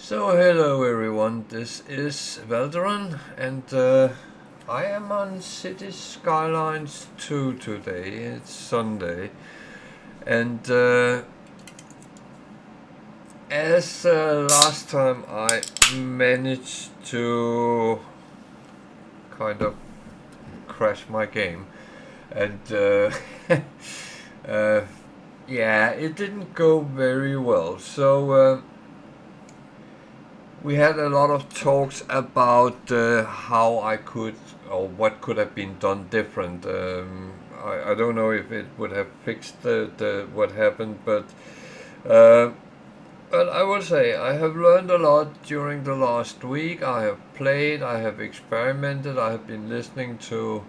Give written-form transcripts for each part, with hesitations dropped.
So hello everyone, this is Valderan and I am on City Skylines 2 today. It's Sunday and as last time I managed to kind of crash my game and uh, yeah, it didn't go very well. So we had a lot of talks about how I could or what could have been done different. I don't know if it would have fixed the what happened, uh, but I will say I have learned a lot during the last week. I have played, I have experimented, I have been listening to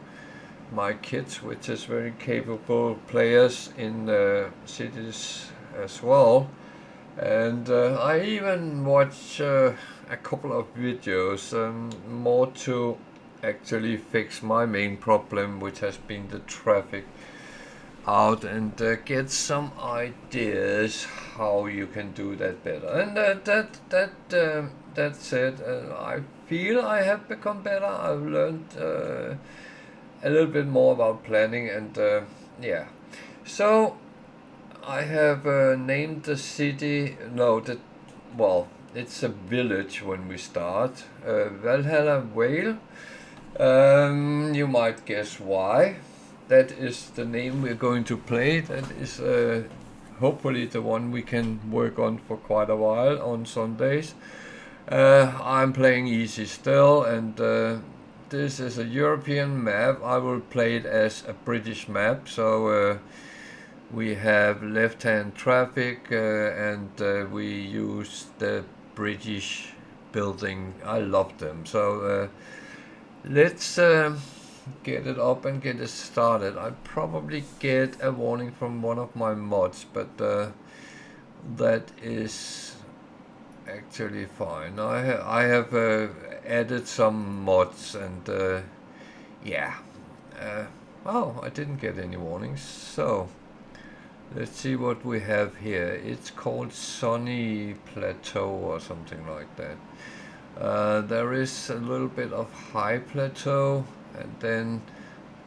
my kids, which is very capable players in cities as well. And I even watch a couple of videos, more to actually fix my main problem, which has been the traffic out, and get some ideas how you can do that better. And that said, I feel I have become better. I've learned a little bit more about planning, and yeah. So I have named the city. No, well, it's a village when we start. Valhalla Vale. You might guess why. That is the name we're going to play. That is hopefully the one we can work on for quite a while on Sundays. I'm playing easy still, and this is a European map. I will play it as a British map, so we have left-hand traffic and we use the British building. I love them. So let's get it up and get it started. I probably get a warning from one of my mods, but that is actually fine. I have added some mods and yeah. Oh, I didn't get any warnings. So let's see what we have here. It's called Sunny Plateau or something like that. There is a little bit of high plateau and then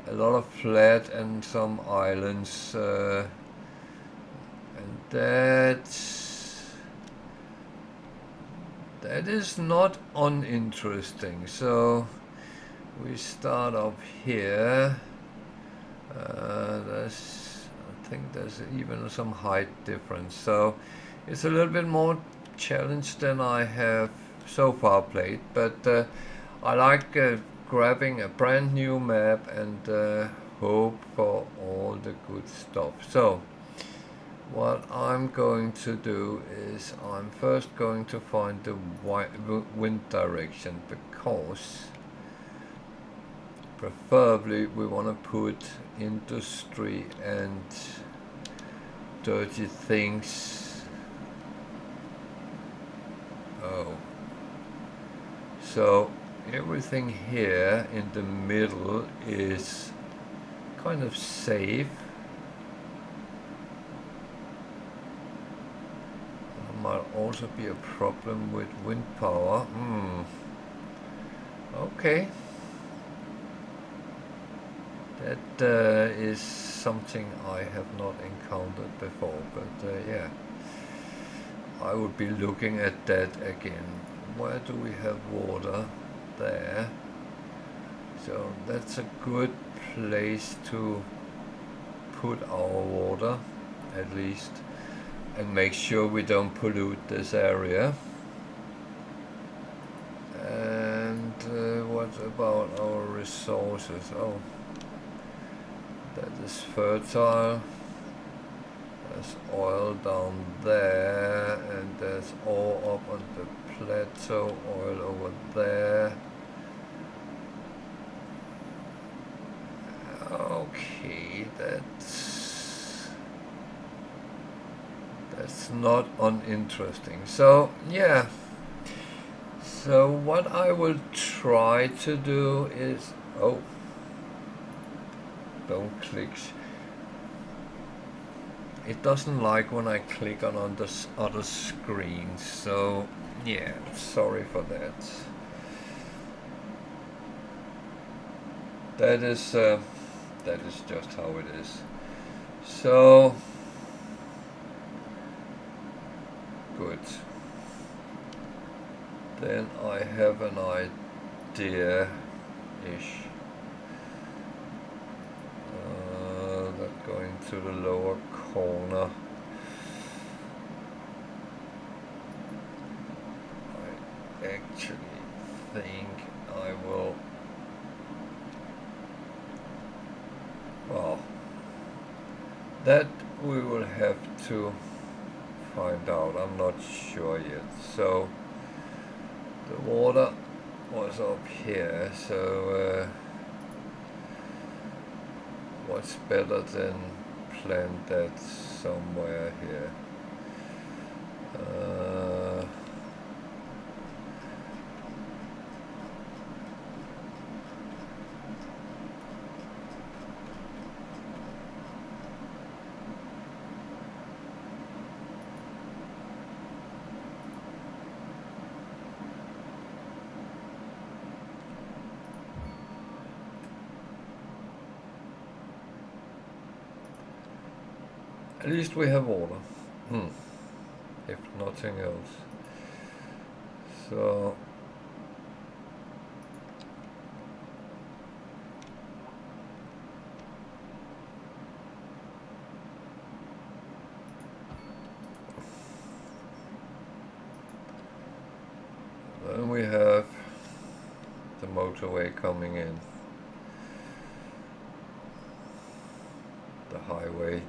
a lot of flat and some islands. And that is not uninteresting. So we start up here. I think there's even some height difference, so it's a little bit more challenge than I have so far played, but I like grabbing a brand new map and hope for all the good stuff. So what I'm going to do is I'm first going to find the wind direction, because preferably we want to put industry and dirty things. Oh, so everything here in the middle is kind of safe. There might also be a problem with wind power. Okay. That is something I have not encountered before, but yeah, I would be looking at that again. Where do we have water? There. So that's a good place to put our water, at least, and make sure we don't pollute this area. And what about our resources? Oh, that is fertile. There's oil down there, and there's ore up on the plateau, oil over there. Okay, that's not uninteresting. So yeah. So what I will try to do is, oh, don't click. It doesn't like when I click on the other screen. So Yeah, sorry for that. That is just how it is. So good. Then I have an idea-ish. That going to the lower corner. I actually think I will. Well, that we will have to find out. I'm not sure yet. So the water was up here, so what's better than plant that somewhere here? At least we have water, if nothing else. So then we have the motorway coming in, the highway.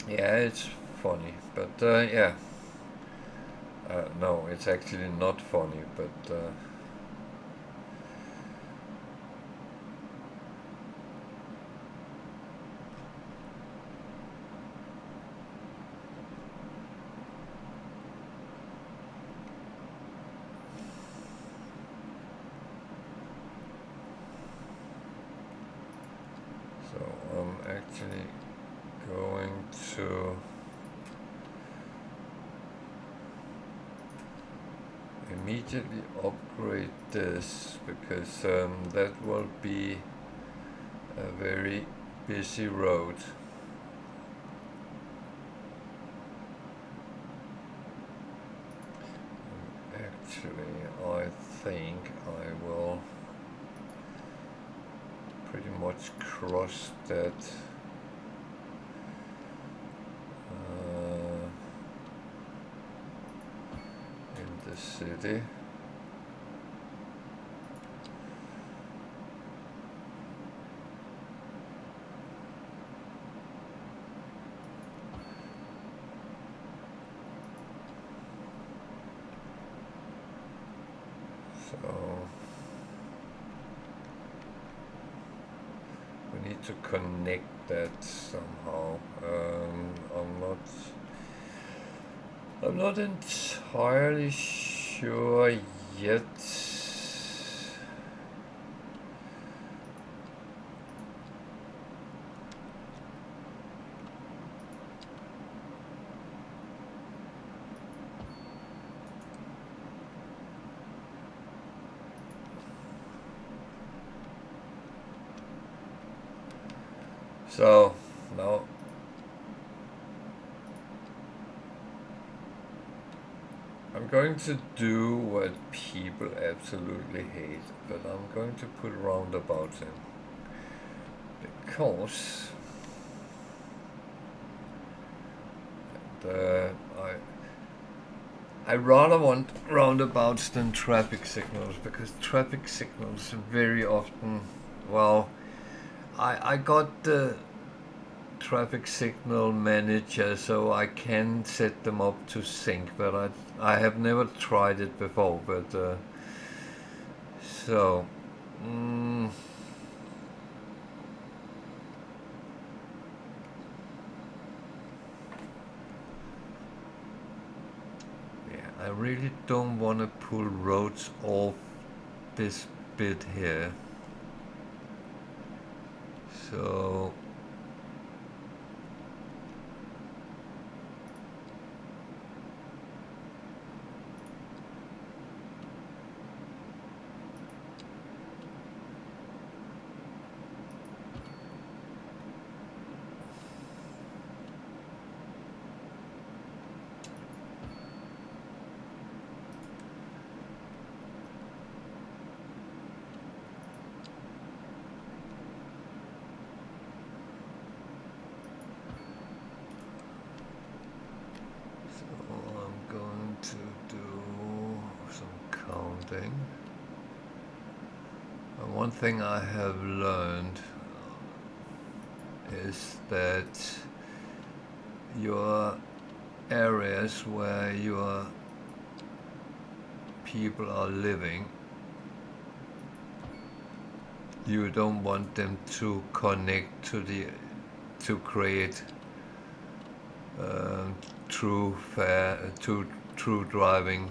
Yeah, it's funny, but yeah. No, it's actually not funny, but so I'm actually going to immediately upgrade this, because that will be a very busy road. Actually, I think I will pretty much cross that in the city. So we need to connect that somehow. I'm not entirely sure yet. So now I'm going to do what people absolutely hate, but I'm going to put roundabouts in, because I rather want roundabouts than traffic signals, because traffic signals very often, well, I got the traffic signal manager, so I can set them up to sync, but I have never tried it before, but so yeah, I really don't want to pull roads off this bit here, so to do some counting. And one thing I have learned is that your areas where your people are living, you don't want them to connect to create true driving.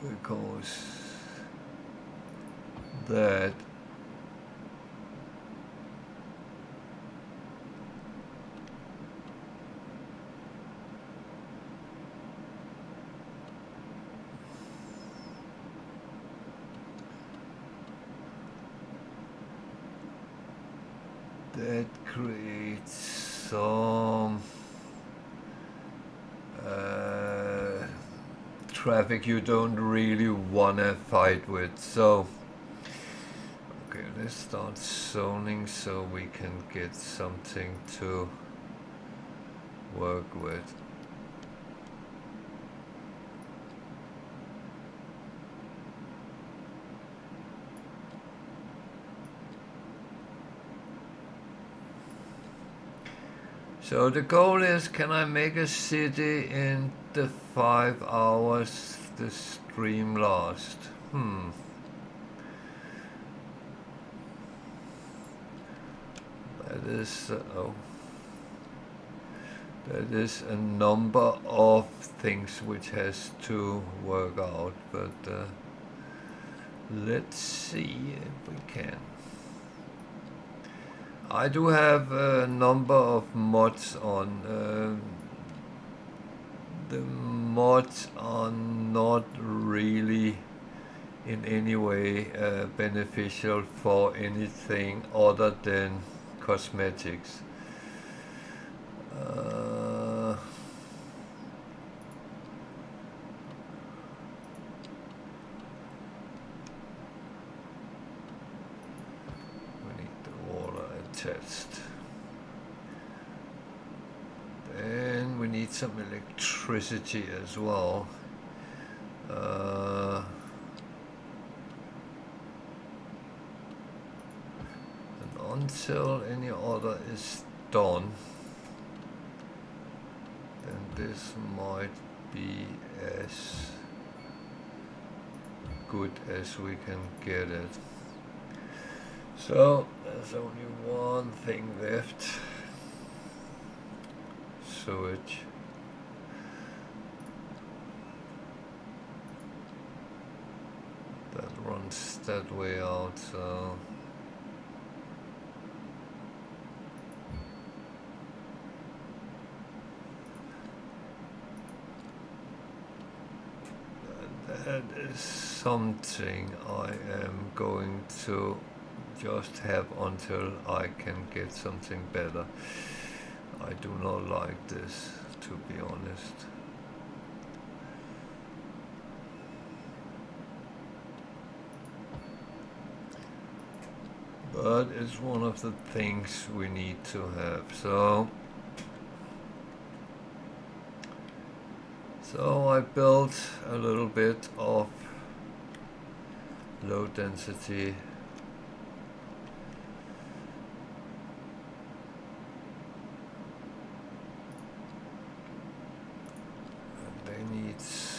Because that creates some traffic you don't really want to fight with. So okay, let's start zoning so we can get something to work with. So the goal is, can I make a city in the 5 hours the stream lasts? That is that is a number of things which has to work out, but let's see if we can. I do have a number of mods on. The mods are not really in any way beneficial for anything other than cosmetics. Then we need some electricity as well. And until any order is done, then this might be as good as we can get it. So there's only one thing left. Sewage. That runs that way out, so that is something I am going to just have until I can get something better. I do not like this, to be honest. But it's one of the things we need to have. So I built a little bit of low density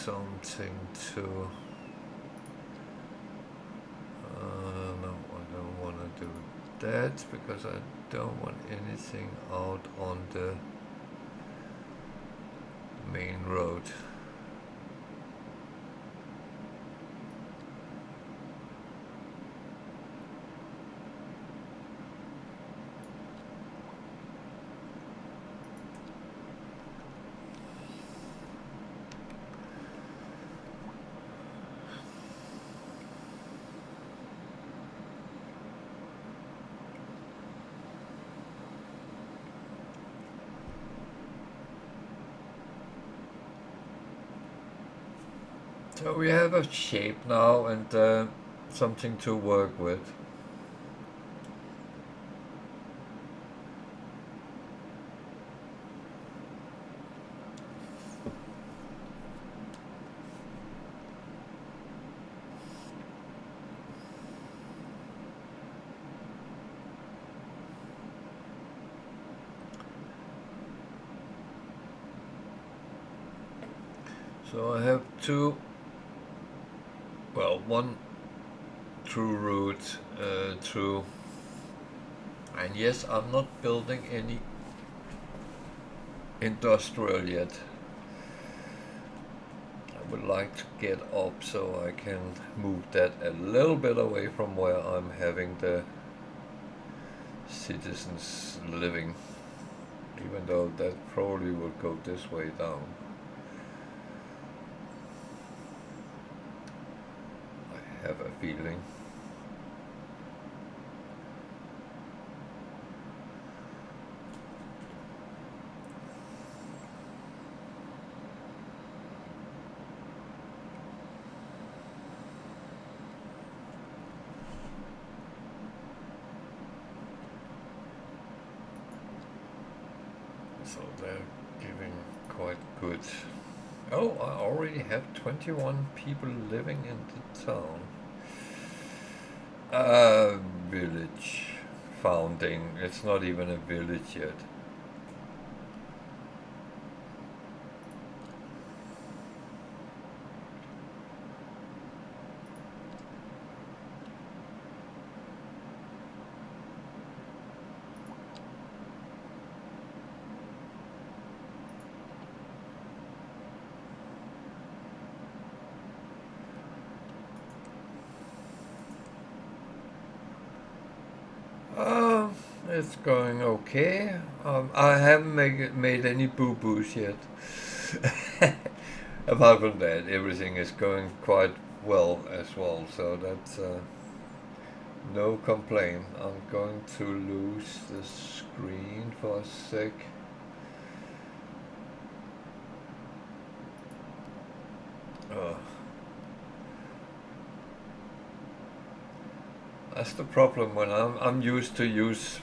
something to no, I don't want to do that because I don't want anything out on the main road. So we have a shape now and something to work with. So I have two, well, one true route through, and yes, I'm not building any industrial yet. I would like to get up so I can move that a little bit away from where I'm having the citizens living, even though that probably would go this way down. I have a feeling. So they're giving quite good. Oh, I already have 21 people living in the town. Village founding. It's not even a village yet. It's going okay. I haven't made any boo-boos yet. Apart from that, everything is going quite well as well, so that's no complaint. I'm going to lose the screen for a sec. That's the problem when I'm used to use,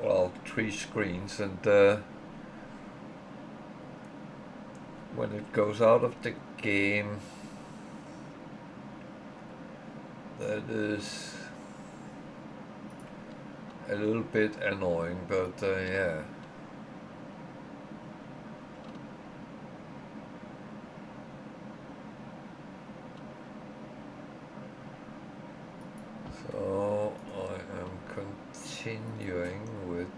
well, 3 screens, and when it goes out of the game, that is a little bit annoying, but yeah. So I am continuing with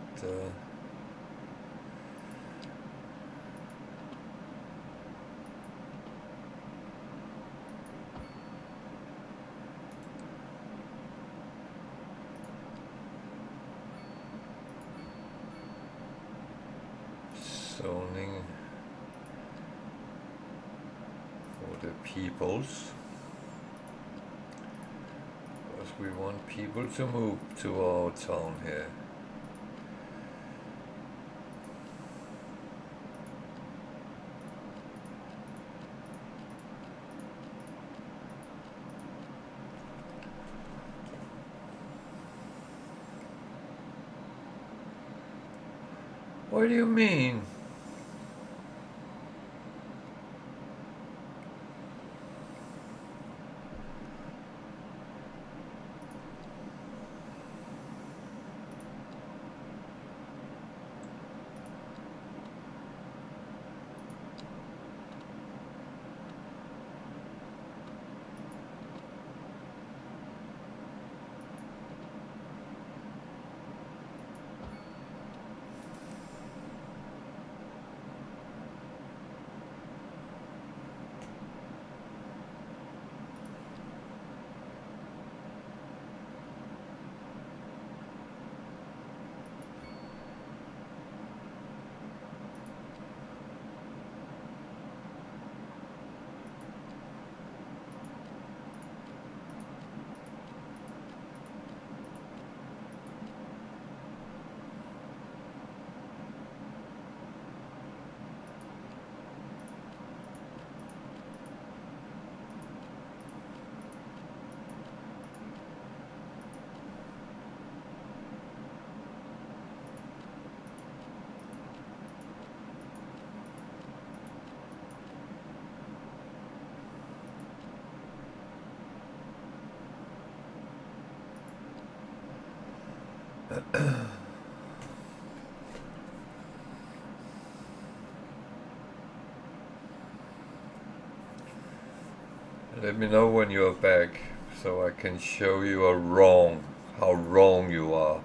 zoning for the peoples, because we want people to move to our town here. What do you mean? Let me know when you're back so I can show you how wrong you are.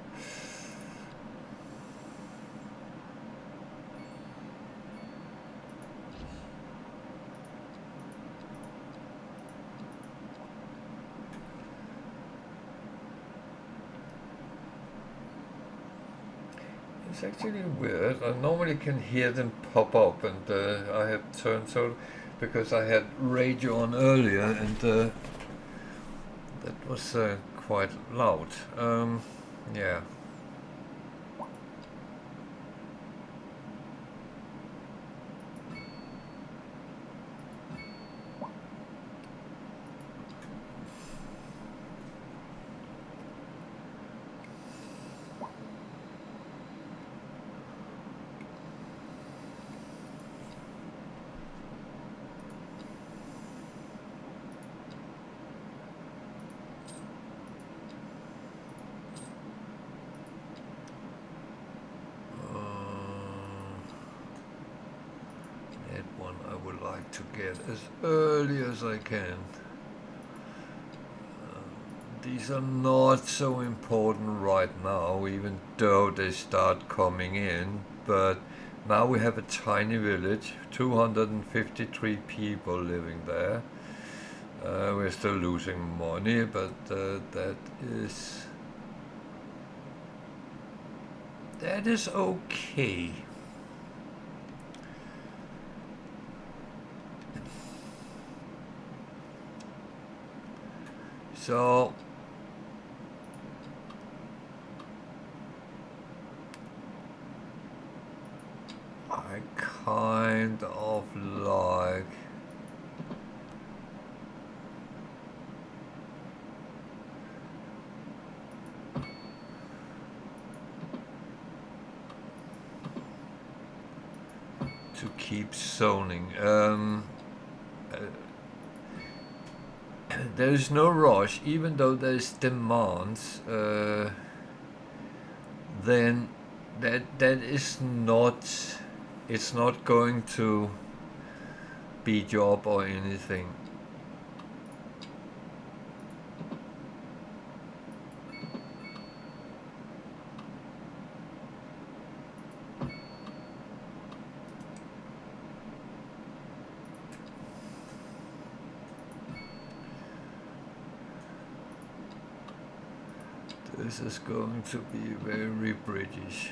It's actually weird. I normally can hear them pop up, and I had turned so because I had radio on earlier, and that was quite loud. Yeah. That one I would like to get as early as I can. These are not so important right now, even though they start coming in, but now we have a tiny village, 253 people living there. We're still losing money, but that is okay. So I kind of like to keep zoning. There is no rush, even though there is demands. Then that is not. It's not going to beat you up or anything. This is going to be very British.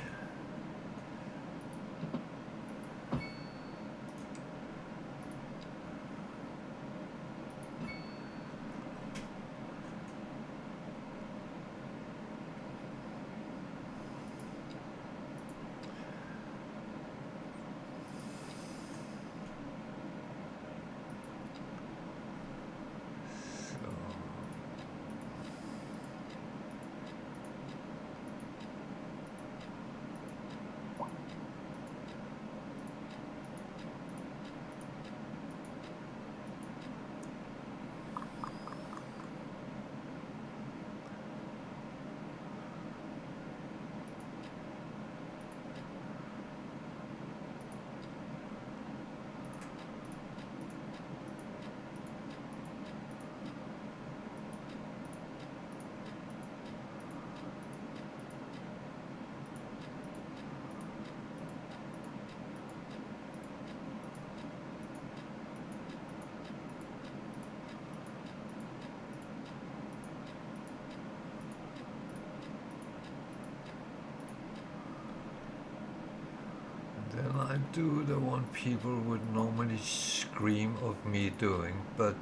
Then I do the one people would normally scream of me doing, but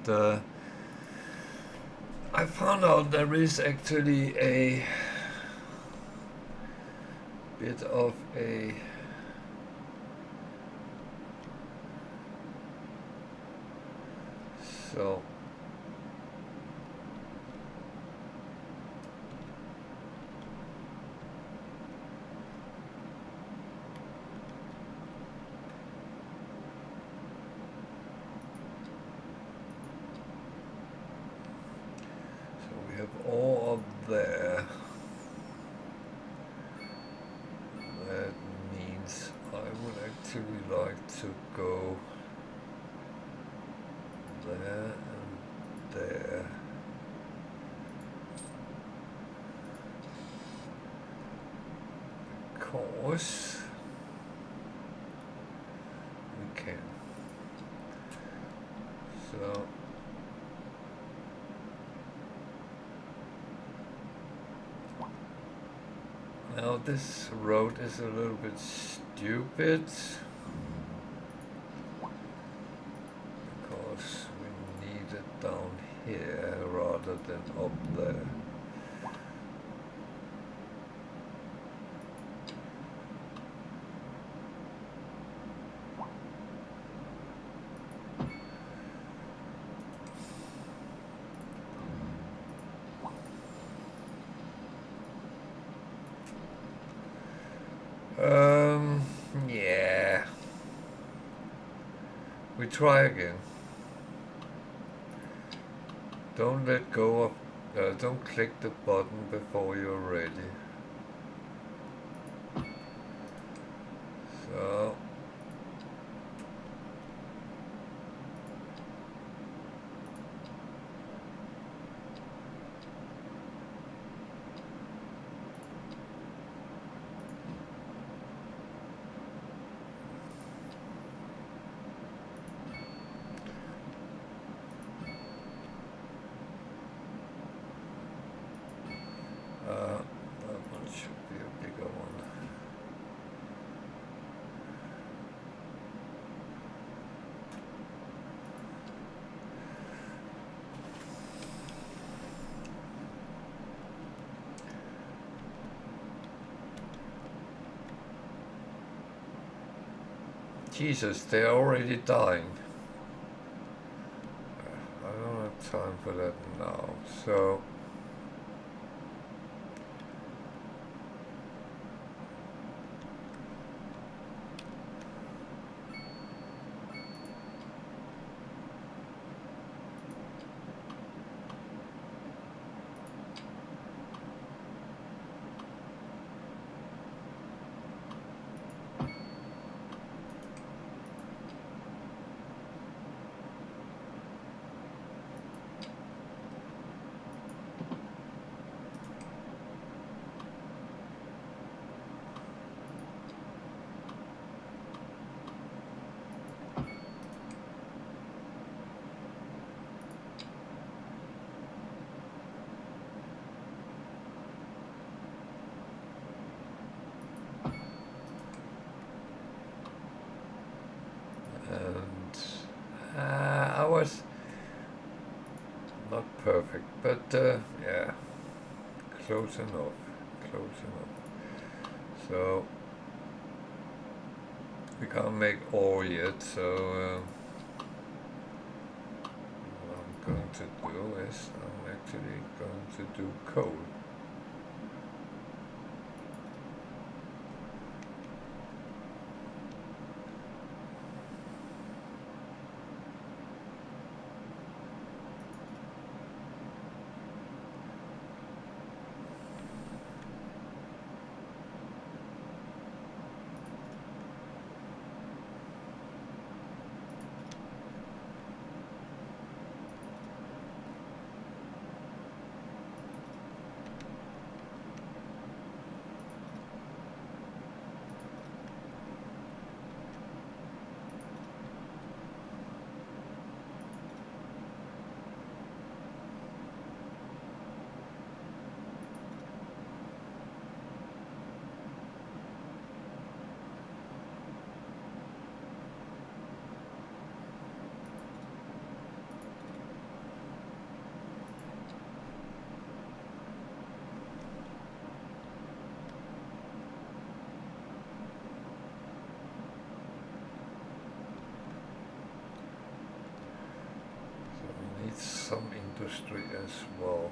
I found out there is actually a bit of a so we have all up there. That means I would actually like to go there and course we can. So now this road is a little bit stupid because we need it down here rather than up there. Yeah. We try again. Don't let go of, don't click the button before you're ready. So. That one should be a bigger one. Jesus, they're already dying. I don't have time for that now, so. I was not perfect, but yeah, close enough, close enough. So we can't make ore yet, so what I'm going to do is I'm actually going to do coal. Some industry as well.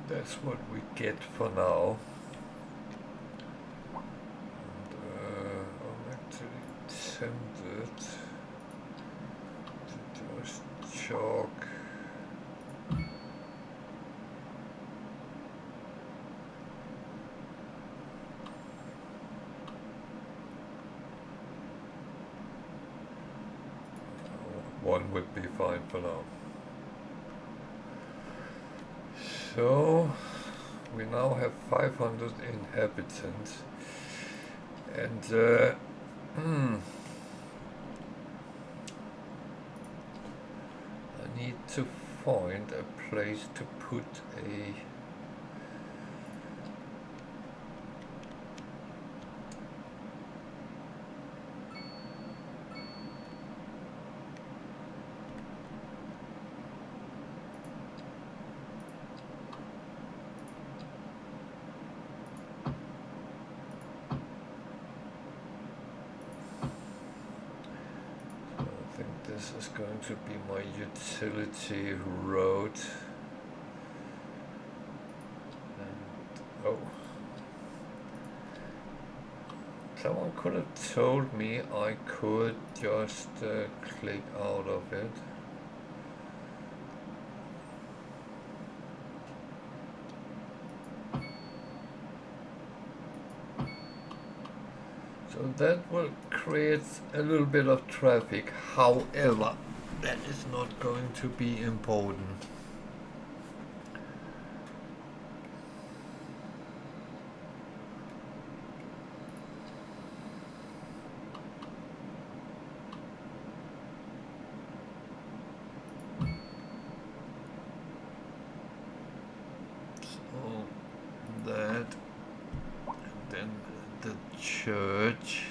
That's what we get for now. And, I'm actually tempted to just chalk one would be fine for now. So we now have 500 inhabitants, and I need to find a place to put a this is going to be my utility road. And, oh. Someone could have told me I could just click out of it. So that will create a little bit of traffic. However, that is not going to be important. So that, and then the church.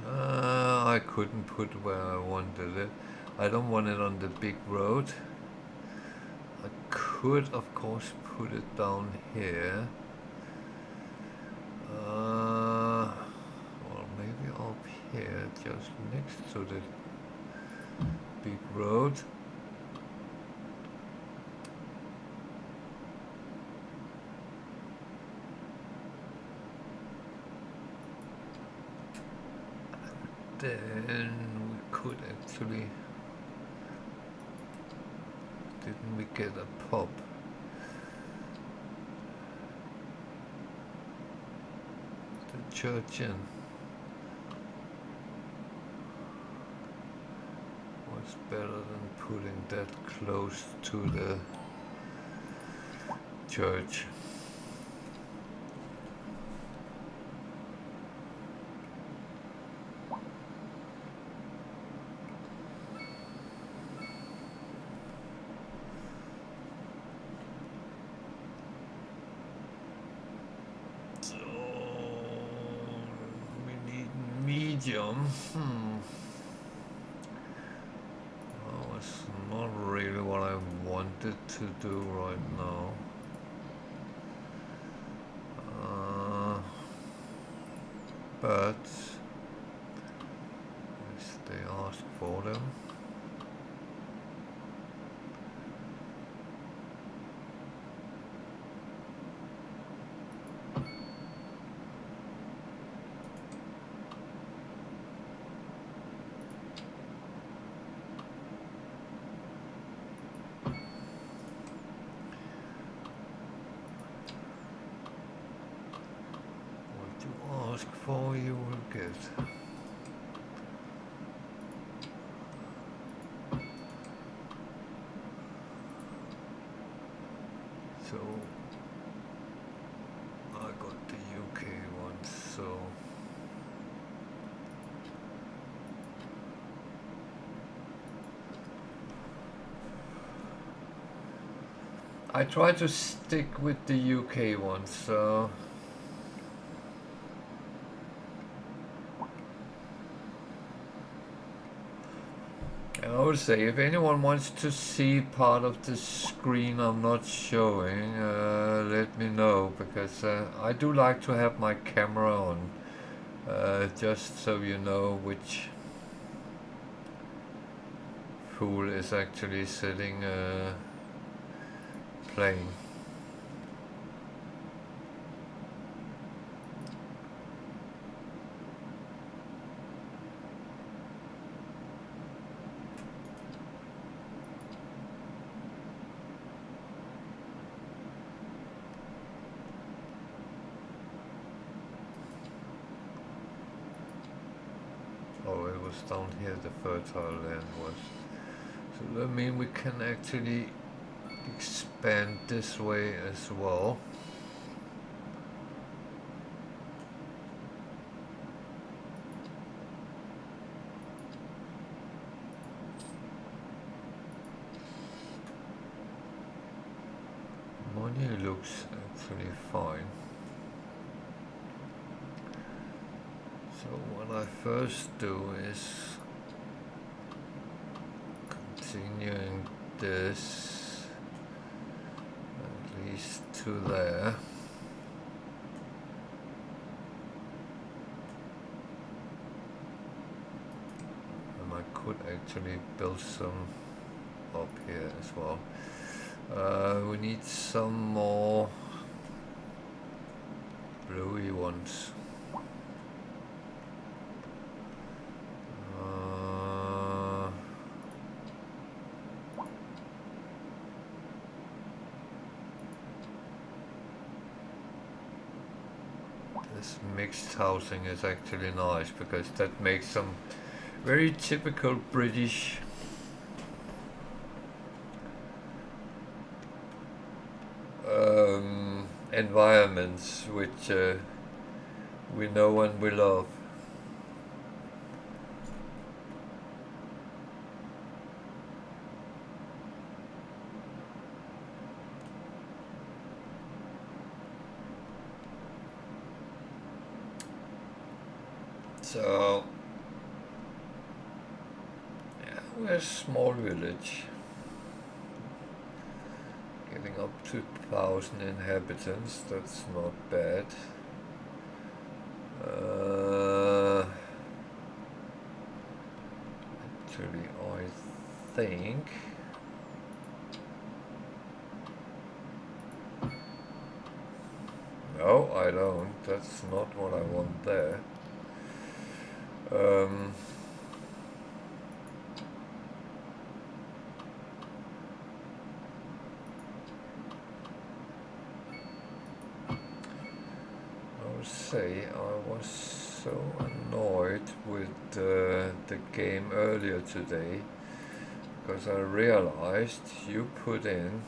I couldn't put where I wanted it. I don't want it on the big road. I could, of course, put it down here. Or maybe up here, just next to the big road. Then we could actually, didn't we get a pub? The church in was better than putting that close to the church. Medium. Oh, it's not really what I wanted to do right now. But yes, they ask for them. Ask for, you will get. So I got the UK one, so I try to stick with the UK one, so I would say, if anyone wants to see part of the screen I'm not showing, let me know, because I do like to have my camera on, just so you know which pool is actually sitting playing. Oh, it was down here the fertile land was. So that means we can actually expand this way as well. Money looks actually fine. So what I first do is continuing this at least to there. And I could actually build some up here as well. We need some more bluey ones. This mixed housing is actually nice because that makes some very typical British environments which we know and we love. So yeah, we're a small village, getting up to 1,000 inhabitants. That's not bad. Actually, I think no, I don't. That's not what I want there. I would say I was so annoyed with the game earlier today because I realized you put in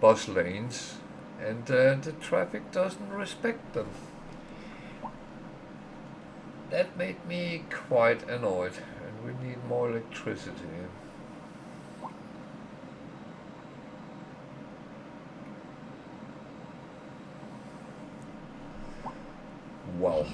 bus lanes and the traffic doesn't respect them. That made me quite annoyed, and we need more electricity. Wow.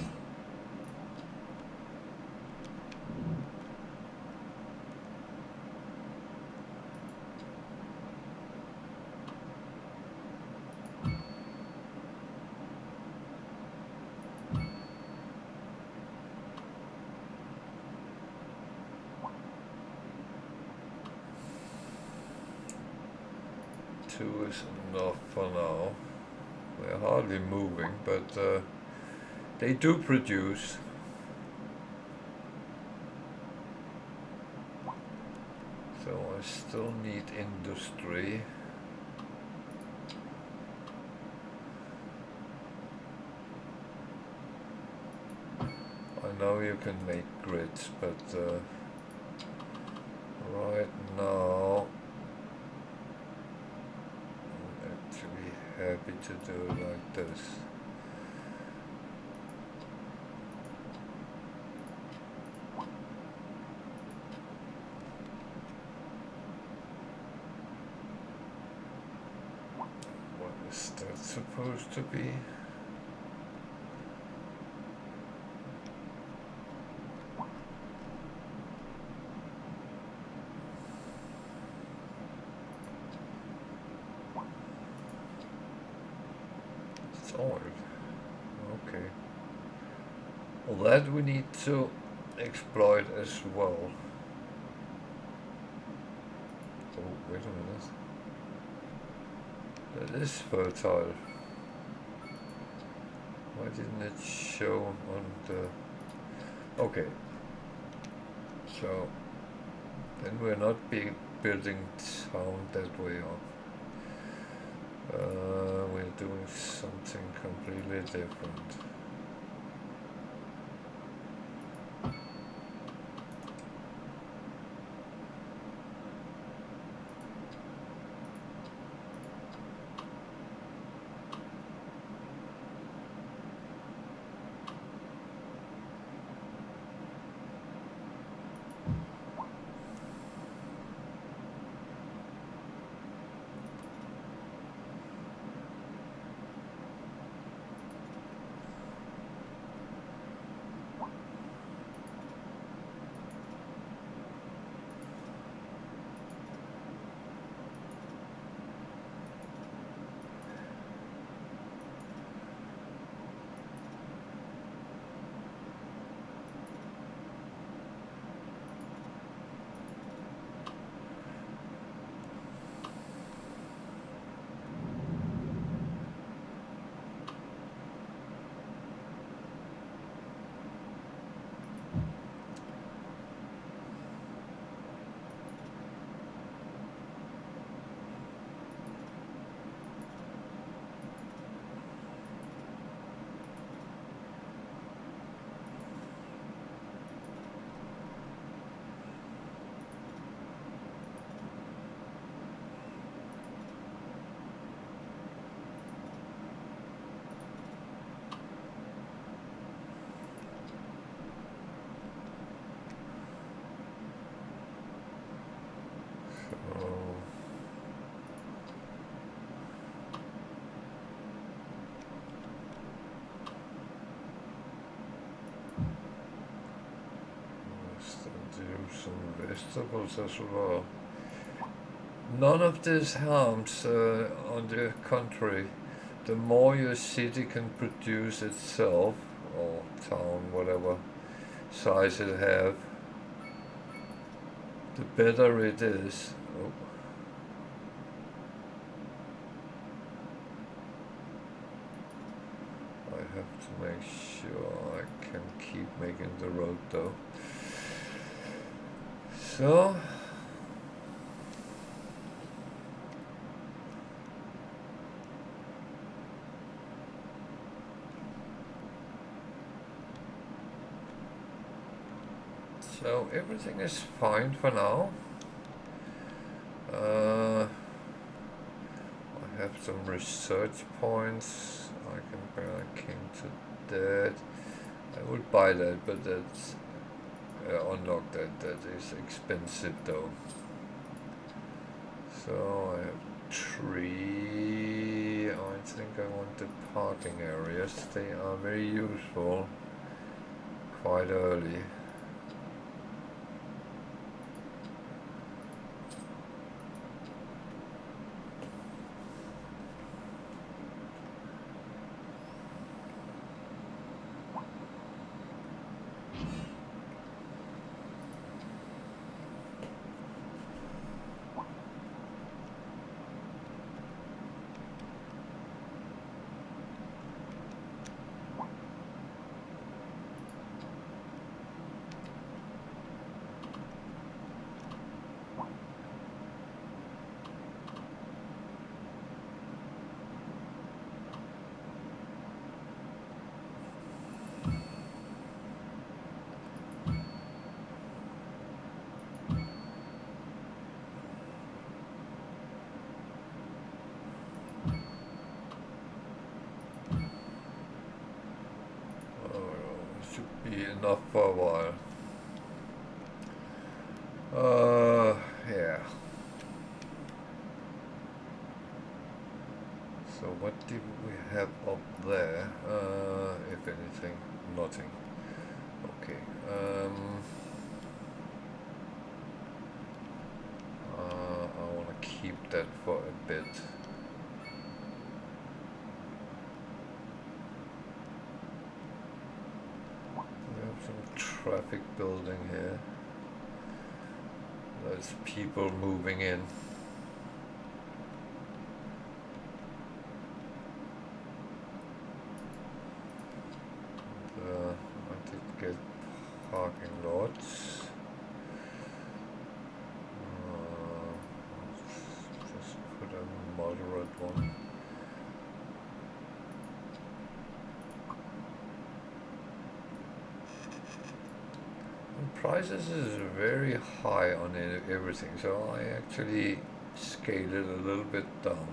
Two is enough for now. We're hardly moving, but they do produce. So I still need industry. I know you can make grids, but right now I'm actually happy to do it like this. What is that supposed to be? It's oil. Okay. That we need to exploit as well. Oh, wait a minute. That is fertile. Why didn't it show on the... Okay. So, then we're not building town that way up. We're doing something completely different. Some vegetables as well. None of this harms, on the contrary. The more your city can produce itself, or town, whatever size it have, the better it is. Oh. I have to make sure I can keep making the road though. So, everything is fine for now. I have some research points. I can bring a king to that. I would buy that, but that's unlock that. That is expensive though. So I have 3. I think I want the parking areas. They are very useful quite early. Enough for a while. Yeah. So what did we have up there? If anything, nothing. Okay. I want to keep that for a bit. traffic building here. There's people moving in. I did get parking lots. Just put a moderate one. Prices is very high on everything, so I actually scaled it a little bit down.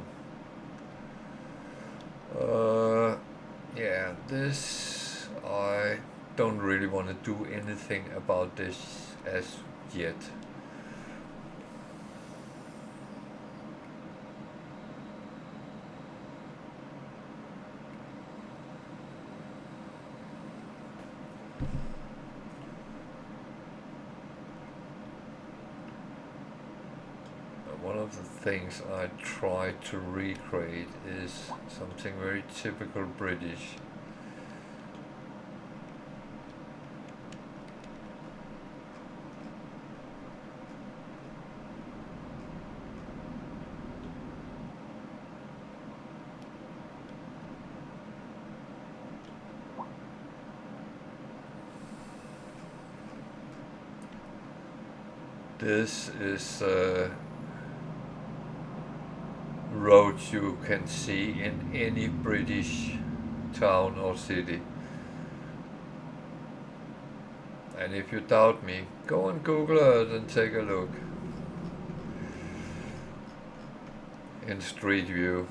Yeah, this I don't really want to do anything about this as yet. One of the things I try to recreate is something very typical British. This is roads you can see in any British town or city. And if you doubt me, go on Google Earth and take a look in Street View.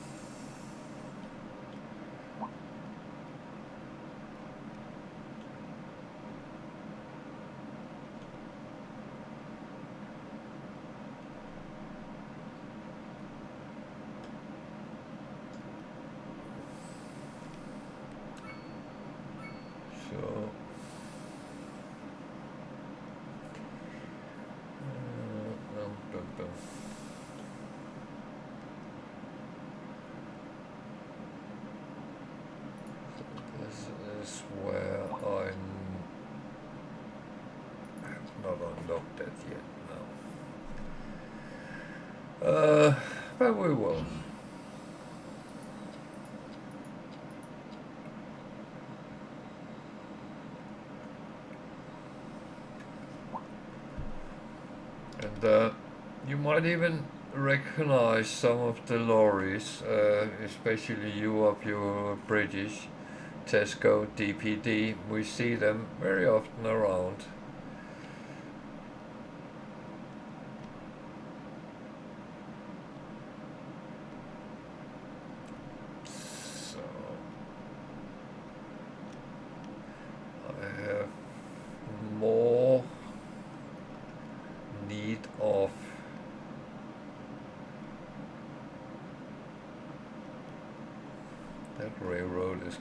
But we will. And you might even recognize some of the lorries, especially you of your British, Tesco, DPD. We see them very often around.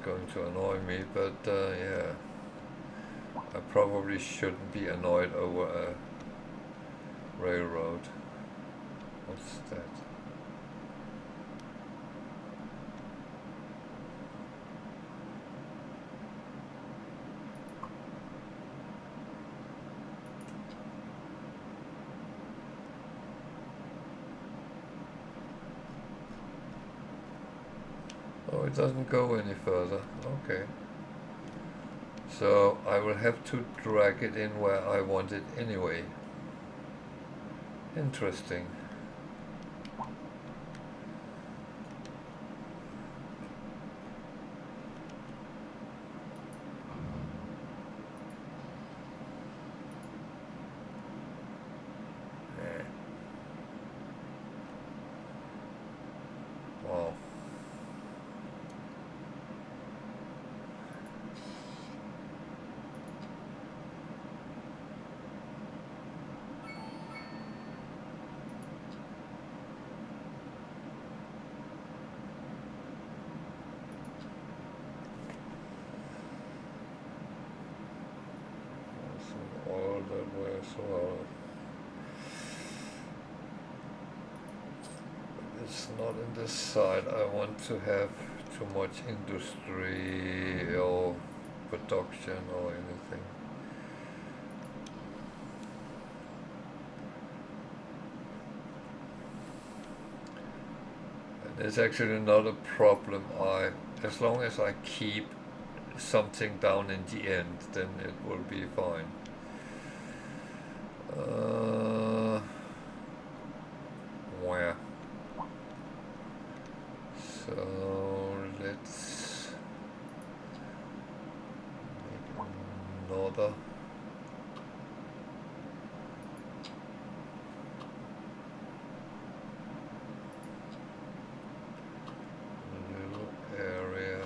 Going to annoy me, but yeah, I probably shouldn't be annoyed over a railroad. What's that? Oh, it doesn't go any further. Okay. So I will have to drag it in where I want it anyway. Interesting. Wow. All that way as well. It's not in this side. I want to have too much industry or production or anything. It's actually not a problem. As long as I keep something down in the end, then it will be fine. Where? So let's make another. Little area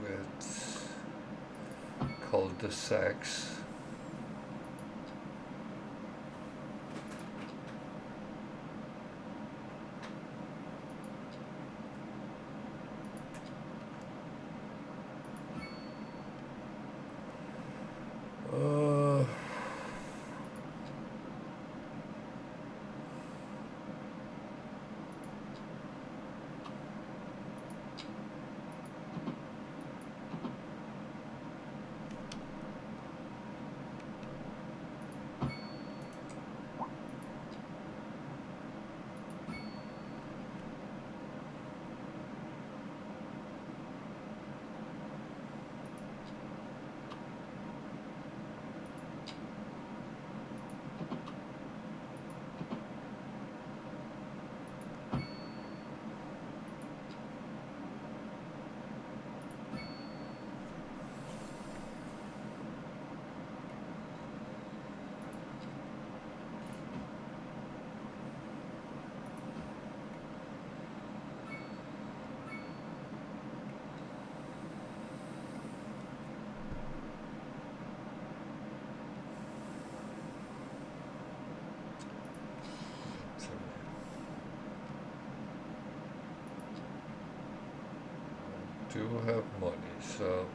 with cul-de-sacs. Do have money, so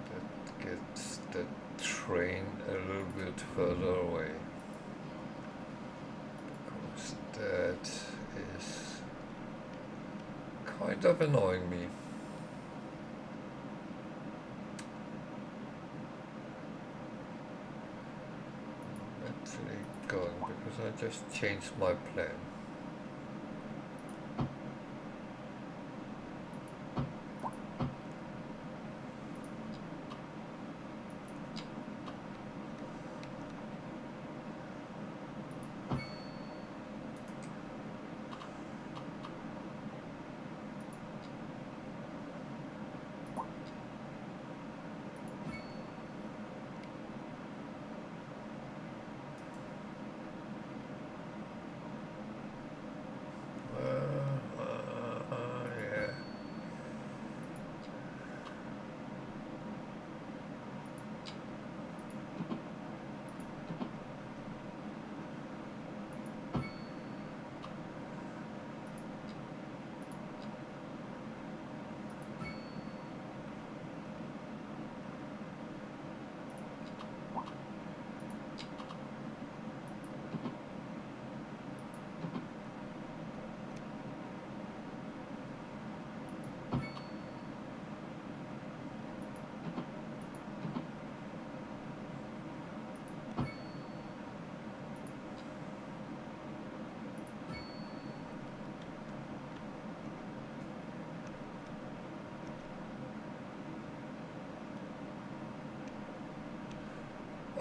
that gets the train a little bit further away, because that is kind of annoying me. Actually going, because I just changed my plan.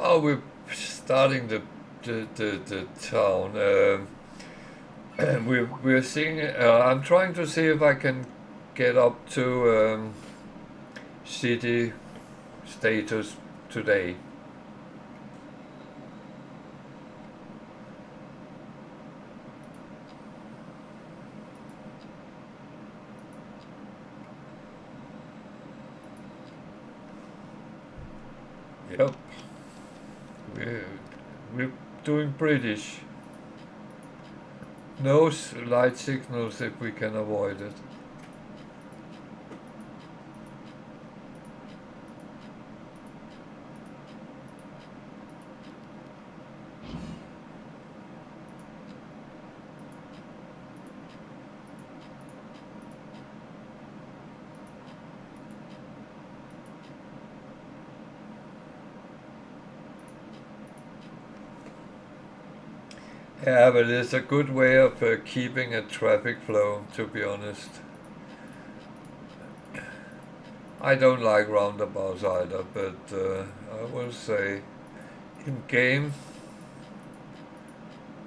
Oh, we're starting the town. We're seeing. I'm trying to see if I can get up to city status today. Yep, we're doing British. No light signals if we can avoid it. Yeah, but it's a good way of keeping a traffic flow, to be honest. I don't like roundabouts either, but I will say in game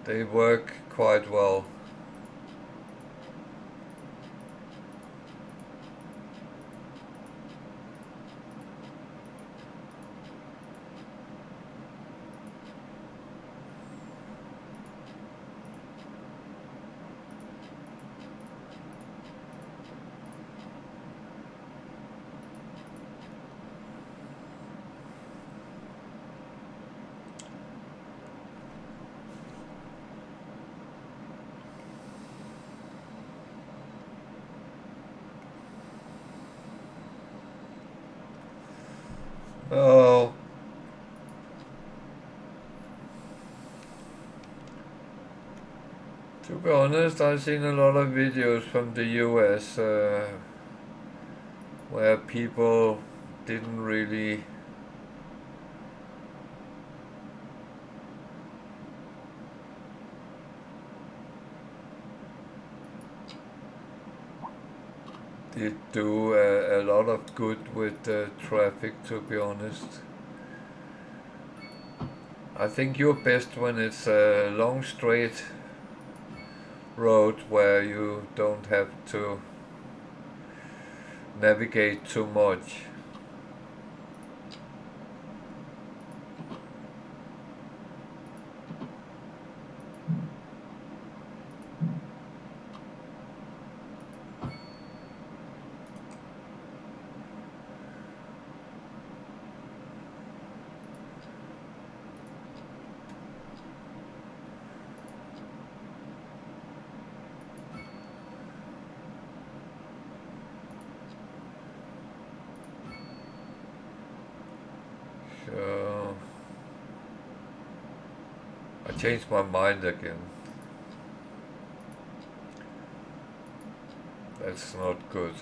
they work quite well. Oh, to be honest, I've seen a lot of videos from the US where people didn't really did do a lot of good with the traffic, to be honest. I think you're best when it's a long straight road where you don't have to navigate too much. So I changed my mind again. That's not good.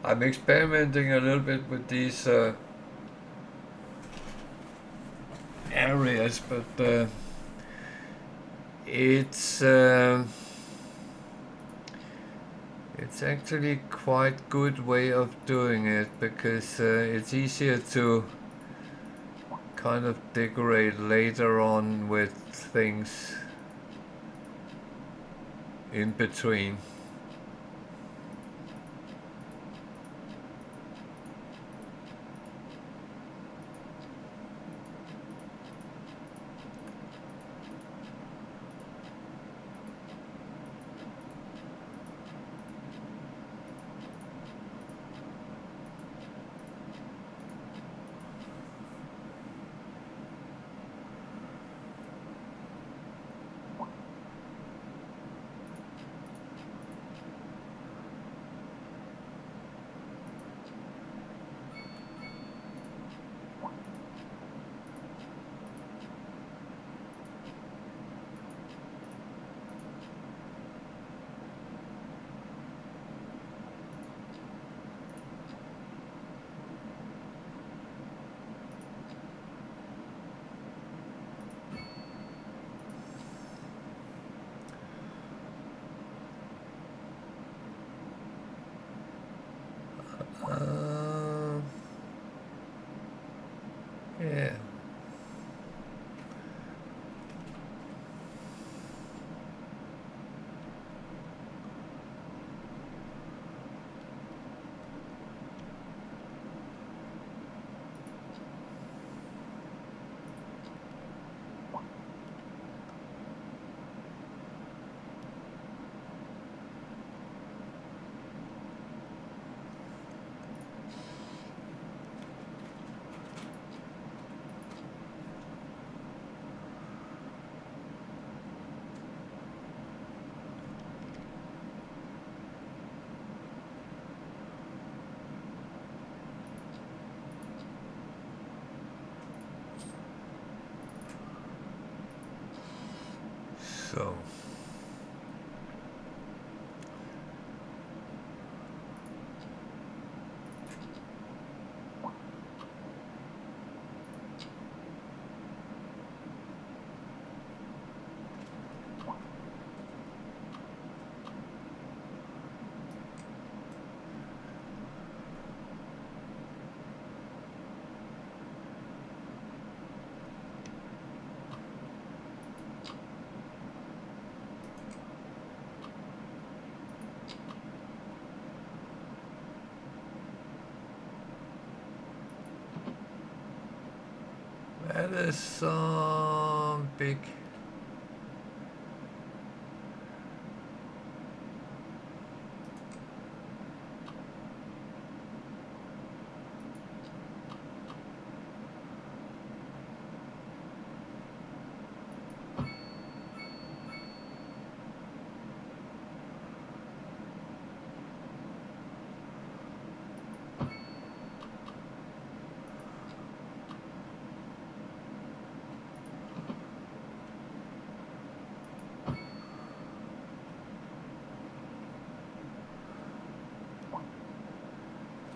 I'm experimenting a little bit with these areas, but it's uh, it's actually quite good way of doing it because it's easier to kind of decorate later on with things in between. So. That is some big.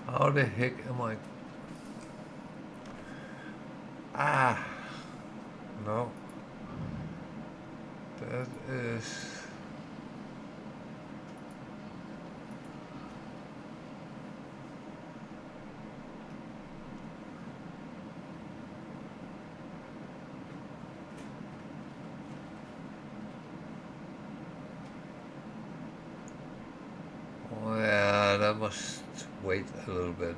How the heck am I? Ah, no. That is. Oh, yeah, that must wait a little bit.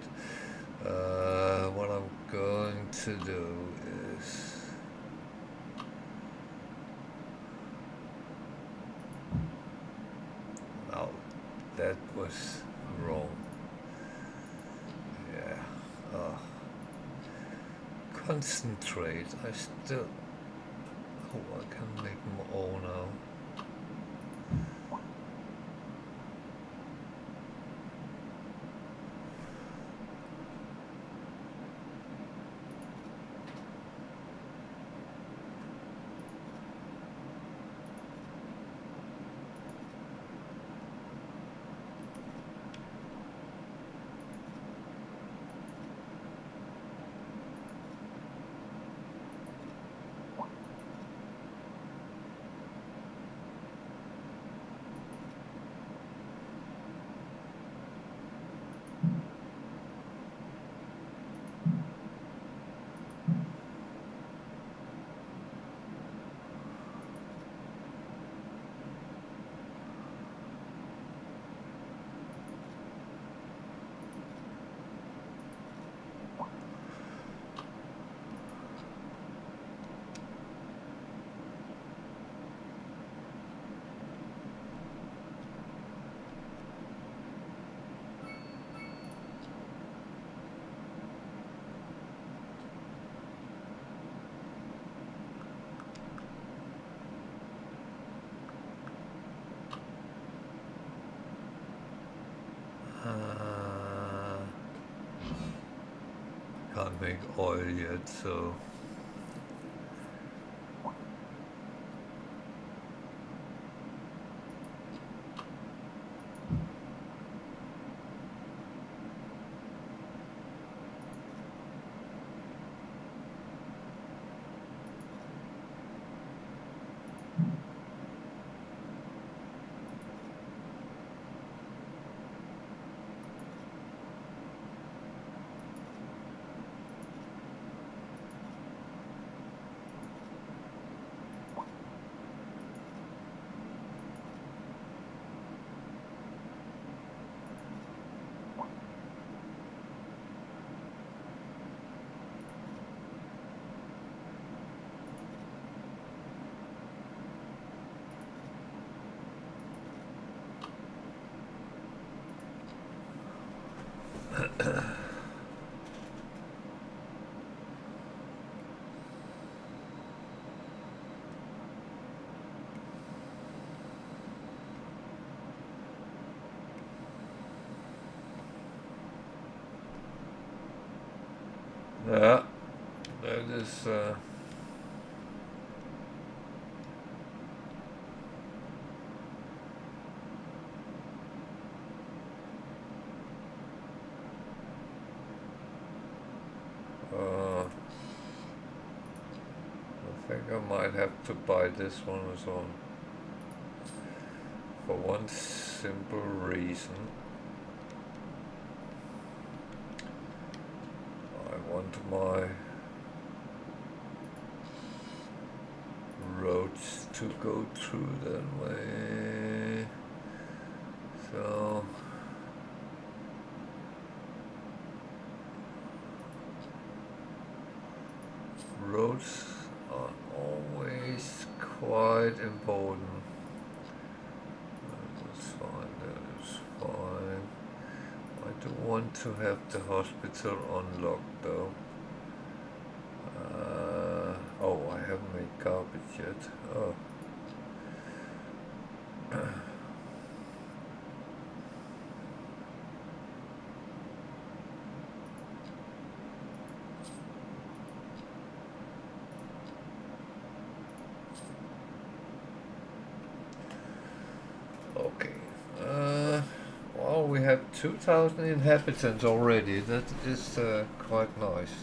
What I'm going to do is. No, that was wrong. Yeah. Oh. Concentrate. I still. Oh, I can make them all now. Can't make oil yet, so. Yeah, that is. think I might have to buy this one as well. For one simple reason. I want my roads to go through that way. So roads are always quite important. That's fine, that is fine. I do want to have the hospital unlocked though. Oh, I haven't made garbage yet. Oh. Okay. Well, we have 2,000 inhabitants already. That is quite nice.